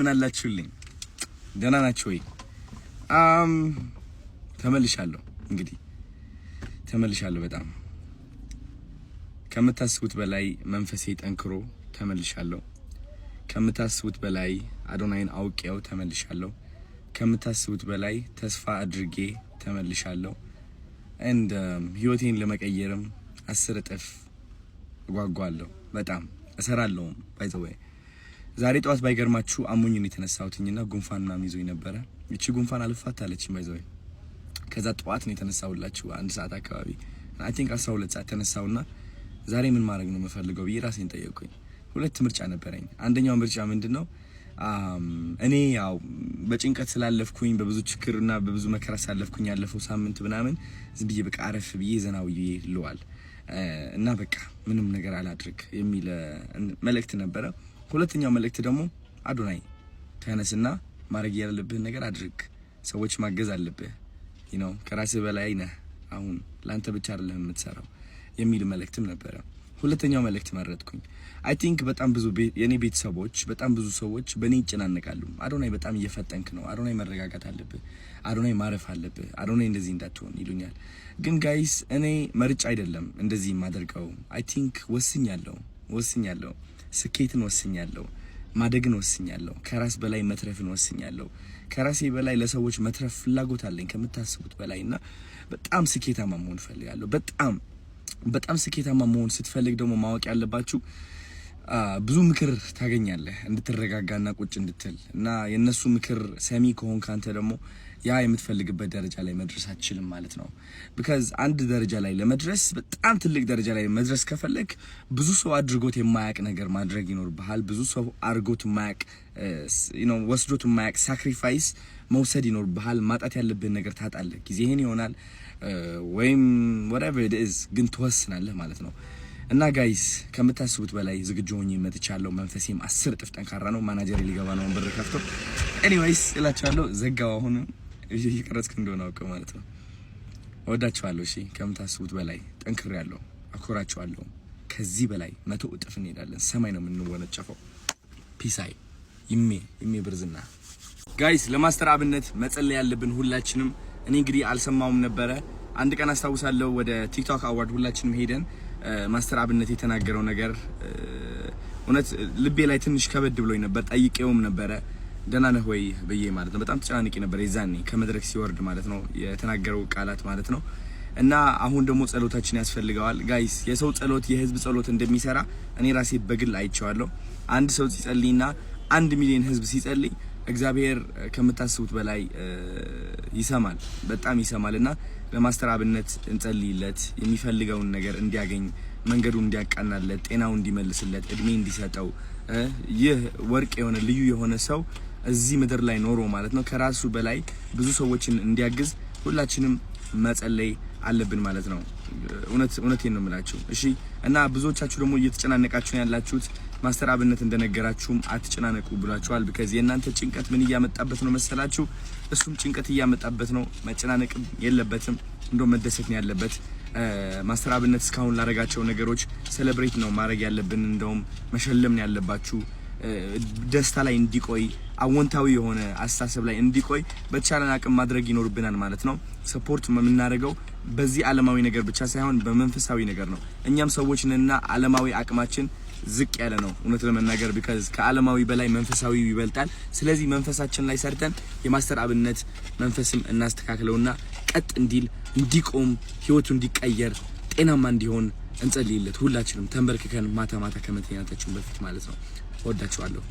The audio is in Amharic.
ምን አላችሁልኝ? ደህና ናችሁ ወይ? ተመልሻለሁ። እንግዲህ ተመልሻለሁ። በጣም ከምታስቡት በላይ መንፈሴ ጠንክሮ ተመልሻለሁ። ከምታስቡት በላይ አዶናይን አውቄው ተመልሻለሁ። ከምታስቡት በላይ ተስፋ አድርጌ ተመልሻለሁ። እንደ ህይወቴን ለመቀየርም 10 እጥፍ ጓጓለሁ። በጣም እሰራለሁ። ባይዘወይ ዛሬ ጧት ባይገርማችሁ አሞኝ ነው የተነሳሁትኝና ጉንፋን ምናምን ይዞኝ ነበረ። እቺ ጉንፋን አልፋታለችኝ ባይዘወይ። ከዛ ጧት ነው የተነሳሁላችሁ 1 ሰዓት አካባቢ አይ ቲንክ 12 ሰዓት ተነሳውና ዛሬ ምን ማድረግ ነው የምፈልገው ብዬ ራሴን ጠየቅኩኝ። 2 ምርጫ ነበረኝ። አንደኛው ምርጫ ምንድነው? እኔ ያው በጭንቀት ስላለፍኩኝ በብዙ ችግርና በብዙ መከራ ሳለፍኩኝ ያለፈው ሳምንት ምናምን ዝም ብዬ በቃ አረፍ ብዬ ዘናውዬ ልዋል እና በቃ ምንም ነገር አላድርግ የሚል መልእክት ነበረ። ሁለተኛው መልእክት ደግሞ አዶናይ ተነስና ማድረግ ያለብህ ነገር አድርግ፣ ሰዎች ማገዝ አለብህ፣ ከራስህ በላይ ነህ፣ አሁን ላንተ ብቻ አይደለም የምትሰራው የሚል መልእክትም ነበረ። ሁለተኛው መልእክት መረጥኩኝ። አይ ቲንክ በጣም ብዙ የኔ ቤተሰቦች በጣም ብዙ ሰዎች በኔ ይጨናነቃሉ። አዶናይ በጣም እየፈጠንክ ነው፣ አዶናይ መረጋጋት አለብህ፣ አዶናይ ማረፍ አለብህ፣ አዶናይ እንደዚህ እንዳትሆን ይሉኛል። ግን ጋይስ እኔ መርጫ አይደለም እንደዚህ የማደርገው። አይ ቲንክ ወስኛለሁ፣ ስኬትን ወስኛለሁ፣ ማደግን ወስኛለሁ፣ ከራስ በላይ መትረፍን ወስኛለሁ። ከራሴ በላይ ለሰዎች መትረፍ ፍላጎት አለኝ ከምታስቡት በላይና በጣም ስኬታማ መሆን ፈልጋለሁ። በጣም ስኬታማ መሆን ስትፈልግ ደግሞ ማወቅ ያለባችሁ ብዙ ምክር ታገኛለህ እንድትረጋጋና ቁጭ እንድትል እና የነሱ ምክር ሰሚ ከሆንክ አንተ ደግሞ ያ የምትፈልግበት ደረጃ ላይ መድረስ አትችልም ማለት ነው። because አንድ ደረጃ ላይ ለመድረስ በጣም ትልቅ ደረጃ ላይ መድረስ ከፈለክ ብዙ ሰው አድርጎት የማያቅ ነገር ማድረግ ይኖርብሃል። ብዙ ሰው አድርጎት የማያቅ ወስዶት የማያቅ ሳክሪፋይስ መውሰድ ይኖርብሃል። ማጣት ያለብህን ነገር ታጣለህ። ጊዜህን ይሆናል ወይም whatever it is ግን ትወስናለህ ማለት ነው። እና ጋይስ ከምታስቡት በላይ ዝግጁ ሆኜ መጥቻለሁ። መንፈሴም 10 እጥፍ ጠንካራ ነው። ማናጀር ሊገባ ነው ብር ከፍቶ። ኤኒዌይስ እላችኋለሁ። ዘጋው አሁን እየቀረጽክ እንደሆነ አውቀው ማለት ነው። ወዳችኋለሁ። እሺ ከምታስቡት በላይ ጠንክሬያለሁ። አኮራችኋለሁ። ከዚህ በላይ 100 እጥፍ እንሄዳለን። ሰማይ ነው የምንወነጨፈው። ፒሳይ ይሜ ብርዝና ጋይስ ለማስተር አብነት መጸለይ ያለብን ሁላችንም። እኔ እንግዲህ አልሰማውም ነበረ። አንድ ቀን አስታውሳለሁ ወደ ቲክቶክ አዋርድ ሁላችንም ሄደን ማስተር አብነት የተናገረው ነገር እውነት ልቤ ላይ ትንሽ ከበድ ብሎኝ ነበር። ጠይቄውም ነበረ ደህና ነህ ወይ ብዬ ማለት ነው። በጣም ተጨናንቄ ነበር የዛኔ ከመድረክ ሲወርድ ማለት ነው የተናገረው ቃላት ማለት ነው። እና አሁን ደግሞ ጸሎታችን ያስፈልገዋል ጋይስ። የሰው ጸሎት የህዝብ ጸሎት እንደሚሰራ እኔ ራሴ በግል አይቼዋለሁ። አንድ ሰው ሲጸልይና 1 ሚሊዮን ህዝብ ሲጸልይ እግዚአብሔር ከምታስቡት በላይ ይሰማል፣ በጣም ይሰማልና ለማስተር አብነት እንጸልይለት። የሚፈልገውን ነገር እንዲያገኝ፣ መንገዱን እንዲያቃናለት፣ ጤናው እንዲመልስለት፣ እድሜ እንዲሰጠው ይህ ወርቅ የሆነ ልዩ የሆነ ሰው እዚህ ምድር ላይ ኖሮ ማለት ነው ከራሱ በላይ ብዙ ሰዎችን እንዲያግዝ ሁላችንም መጸለይ አለብን ማለት ነው። እውነቴን ነው የምላችሁ። እሺ እና ብዙዎቻችሁ ደግሞ እየተጨናነቃችሁ ያላችሁት ማስተር አብነት እንደነገራችሁም አትጨናነቁ ብሏችኋል። because የእናንተ ጭንቀት ምን እያመጣበት ነው መሰላችሁ? እሱም ጭንቀት እያመጣበት ነው። መጨናነቅ የለበትም፣ እንደው መደሰት ነው ያለበት። ማስተር አብነት እስካሁን ላረጋቸው ነገሮች ሴሌብሬት ነው ማድረግ ያለብን፣ እንደውም መሸለም ነው ያለባችሁ። ደስታ ላይ እንዲቆይ አወንታዊ የሆነ አስተሳሰብ ላይ እንዲቆይ በተቻለን አቅም ማድረግ ይኖርብናል ማለት ነው። ሰፖርት የምናደርገው በዚህ ዓለማዊ ነገር ብቻ ሳይሆን በመንፈሳዊ ነገር ነው። እኛም ሰዎች ነንና ዓለማዊ አቅማችን ዝቅ ያለ ነው እውነት ለመናገር because ከዓለማዊ በላይ መንፈሳዊ ይበልጣል። ስለዚህ መንፈሳችን ላይ ሰርተን የማስተር አብነት መንፈስም እናስተካክለውና ቀጥ እንዲል እንዲቆም ህይወቱ እንዲቀየር ጤናማ እንዲሆን እንጸልይለት። ሁላችንም ተንበርክከን ማታ ከመተኛታችን በፊት ማለት ነው። ወዳችኋለሁ።